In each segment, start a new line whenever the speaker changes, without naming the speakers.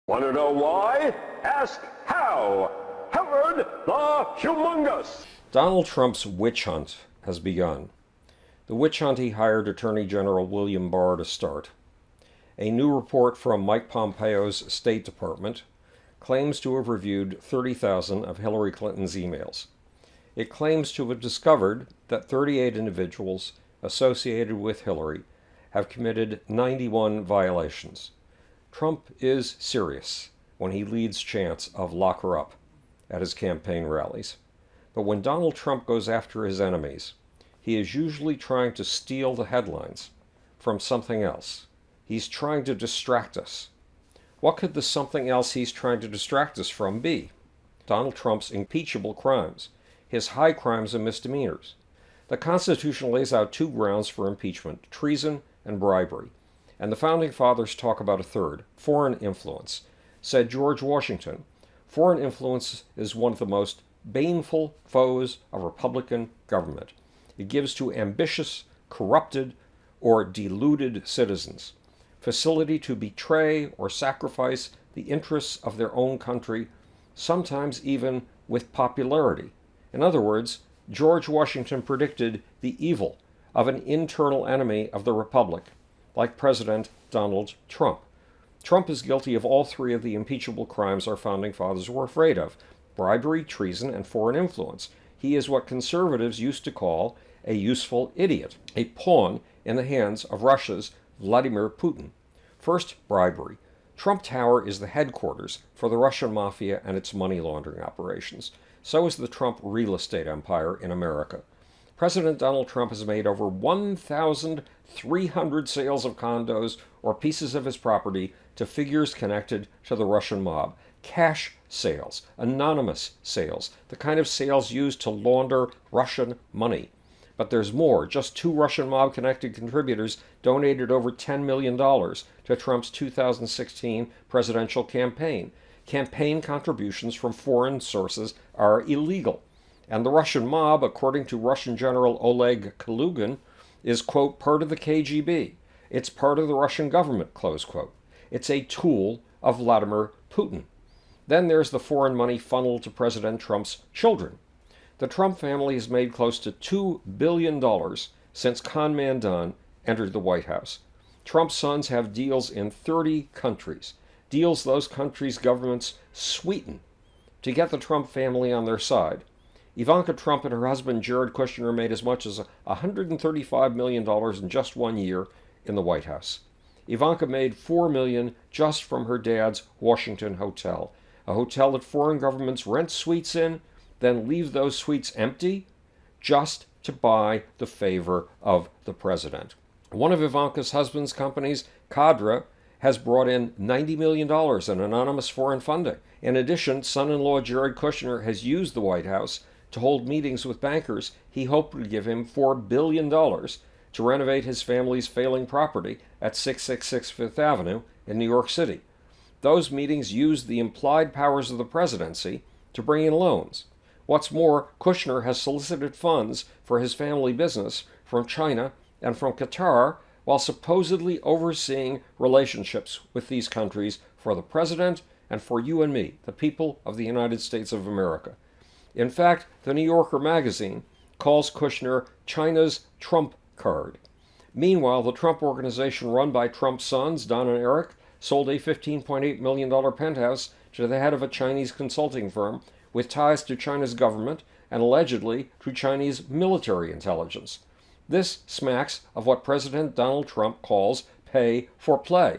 Want to know why? Ask how. Howard the Humongous.
Donald Trump's witch hunt has begun. The witch hunt he hired Attorney General William Barr to start. A new report from Mike Pompeo's State Department claims to have reviewed 30,000 of Hilary Clinton's emails. It claims to have discovered that 38 individuals associated with Hillary have committed 91 violations. Trump is serious when he leads chants of lock her up at his campaign rallies. But when Donald Trump goes after his enemies, he is usually trying to steal the headlines from something else. He's trying to distract us. What could the something else he's trying to distract us from be? Donald Trump's impeachable crimes, his high crimes and misdemeanors. The Constitution lays out two grounds for impeachment: treason and bribery. And the Founding Fathers talk about a third: foreign influence. Said George Washington, foreign influence is one of the most baneful foes of Republican government. It gives to ambitious, corrupted, or deluded citizens facility to betray or sacrifice the interests of their own country, sometimes even with popularity. In other words, George Washington predicted the evil of an internal enemy of the Republic, like President Donald Trump. Trump is guilty of all three of the impeachable crimes our Founding Fathers were afraid of: bribery, treason, and foreign influence. He is what conservatives used to call a useful idiot, a pawn in the hands of Russia's Vladimir Putin. First, bribery. Trump Tower is the headquarters for the Russian mafia and its money laundering operations. So is the Trump real estate empire in America. President Donald Trump has made over 1,300 sales of condos or pieces of his property to figures connected to the Russian mob. Cash sales, anonymous sales, the kind of sales used to launder Russian money. But there's more. Just two Russian mob-connected contributors donated over $10 million to Trump's 2016 presidential campaign. Campaign contributions from foreign sources are illegal. And the Russian mob, according to Russian General Oleg Kalugin, is, quote, part of the KGB. It's part of the Russian government, close quote. It's a tool of Vladimir Putin. Then there's the foreign money funneled to President Trump's children. The Trump family has made close to $2 billion since con man Don entered the White House. Trump's sons have deals in 30 countries, deals those countries' governments sweeten to get the Trump family on their side. Ivanka Trump and her husband Jared Kushner made as much as $135 million in just 1 year in the White House. Ivanka made $4 million just from her dad's Washington hotel, a hotel that foreign governments rent suites in, then leave those suites empty just to buy the favor of the president. One of Ivanka's husband's companies, Cadre, has brought in $90 million in anonymous foreign funding. In addition, son-in-law Jared Kushner has used the White House to hold meetings with bankers he hoped would give him $4 billion to renovate his family's failing property at 666 Fifth Avenue in New York City. Those meetings used the implied powers of the presidency to bring in loans. What's more, Kushner has solicited funds for his family business from China and from Qatar while supposedly overseeing relationships with these countries for the president and for you and me, the people of the United States of America. In fact, the New Yorker magazine calls Kushner China's Trump card. Meanwhile, the Trump organization run by Trump's sons, Don and Eric, sold a $15.8 million penthouse to the head of a Chinese consulting firm with ties to China's government and allegedly to Chinese military intelligence. This smacks of what President Donald Trump calls pay for play,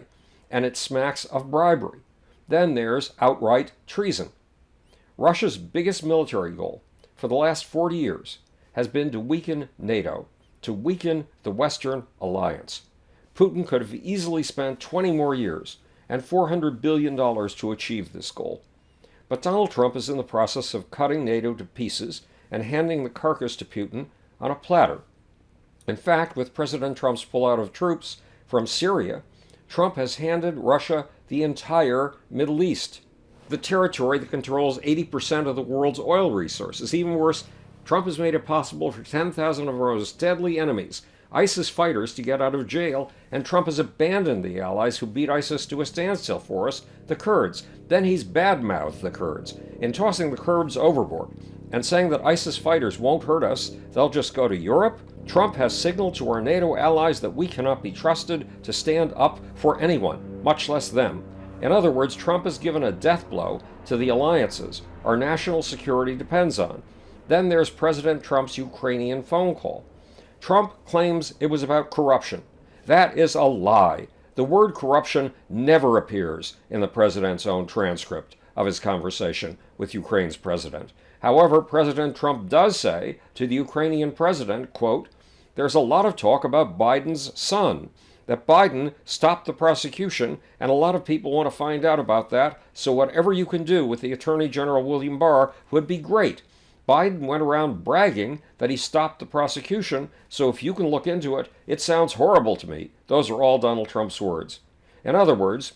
and it smacks of bribery. Then there's outright treason. Russia's biggest military goal for the last 40 years has been to weaken NATO, to weaken the Western alliance. Putin could have easily spent 20 more years and $400 billion to achieve this goal. But Donald Trump is in the process of cutting NATO to pieces and handing the carcass to Putin on a platter. In fact, with President Trump's pullout of troops from Syria, Trump has handed Russia the entire Middle East, the territory that controls 80% of the world's oil resources. Even worse, Trump has made it possible for 10,000 of our most deadly enemies, ISIS fighters to get out of jail, and Trump has abandoned the allies who beat ISIS to a standstill for us, the Kurds. Then he's badmouthed the Kurds in tossing the Kurds overboard and saying that ISIS fighters won't hurt us, they'll just go to Europe. Trump has signaled to our NATO allies that we cannot be trusted to stand up for anyone, much less them. In other words, Trump has given a death blow to the alliances our national security depends on. Then there's President Trump's Ukrainian phone call. Trump claims it was about corruption. That is a lie. The word corruption never appears in the president's own transcript of his conversation with Ukraine's president. However, President Trump does say to the Ukrainian president, quote, "There's a lot of talk about Biden's son, that Biden stopped the prosecution, and a lot of people want to find out about that, so whatever you can do with the Attorney General William Barr would be great. Biden went around bragging that he stopped the prosecution, so if you can look into it, it sounds horrible to me." Those are all Donald Trump's words. In other words,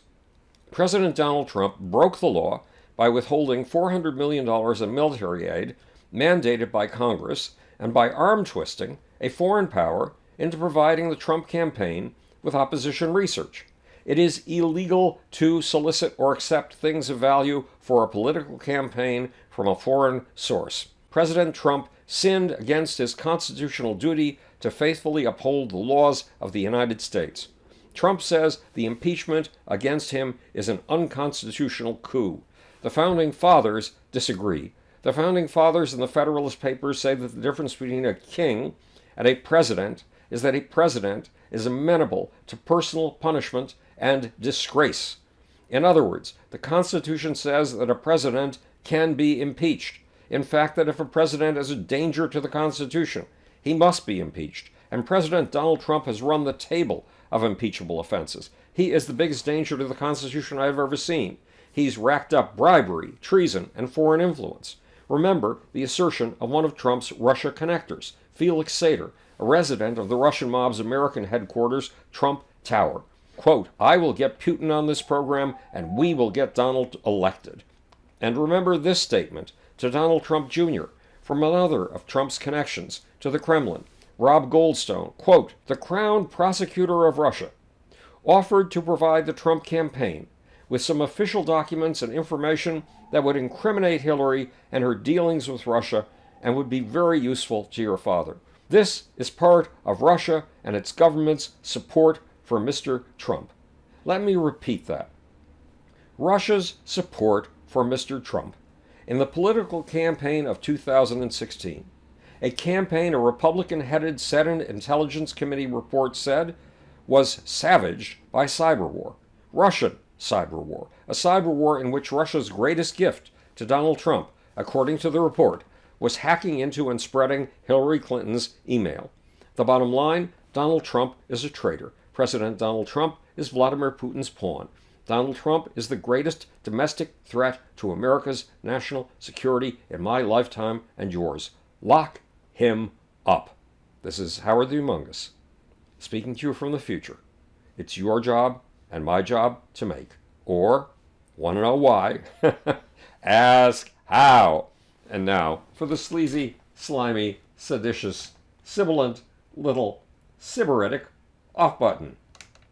President Donald Trump broke the law by withholding $400 million in military aid mandated by Congress and by arm twisting a foreign power into providing the Trump campaign with opposition research. It is illegal to solicit or accept things of value for a political campaign from a foreign source. President Trump sinned against his constitutional duty to faithfully uphold the laws of the United States. Trump says the impeachment against him is an unconstitutional coup. The Founding Fathers disagree. The Founding Fathers and the Federalist Papers say that the difference between a king and a president is that a president is amenable to personal punishment and disgrace. In other words, the Constitution says that a president can be impeached. In fact, that if a president is a danger to the Constitution, he must be impeached. And President Donald Trump has run the table of impeachable offenses. He is the biggest danger to the Constitution I've ever seen. He's racked up bribery, treason, and foreign influence. Remember the assertion of one of Trump's Russia connectors, Felix Sater, a resident of the Russian mob's American headquarters, Trump Tower. Quote, "I will get Putin on this program, and we will get Donald elected." And remember this statement to Donald Trump Jr. from another of Trump's connections to the Kremlin, Rob Goldstone, quote, "The Crown Prosecutor of Russia offered to provide the Trump campaign with some official documents and information that would incriminate Hillary and her dealings with Russia and would be very useful to your father. This is part of Russia and its government's support for Mr. Trump." Let me repeat that. Russia's support for Mr. Trump in the political campaign of 2016, a campaign a Republican-headed Senate Intelligence Committee report said was savaged by cyber war, Russian cyber war, a cyber war in which Russia's greatest gift to Donald Trump, according to the report, was hacking into and spreading Hilary Clinton's email. The bottom line, Donald Trump is a traitor. President Donald Trump is Vladimir Putin's pawn. Donald Trump is the greatest domestic threat to America's national security in my lifetime and yours. Lock him up. This is Howard the Humongous, speaking to you from the future. It's your job and my job to make. Or, want to know why? Ask how. And now for the sleazy, slimy, seditious, sibilant, little, sybaritic off button.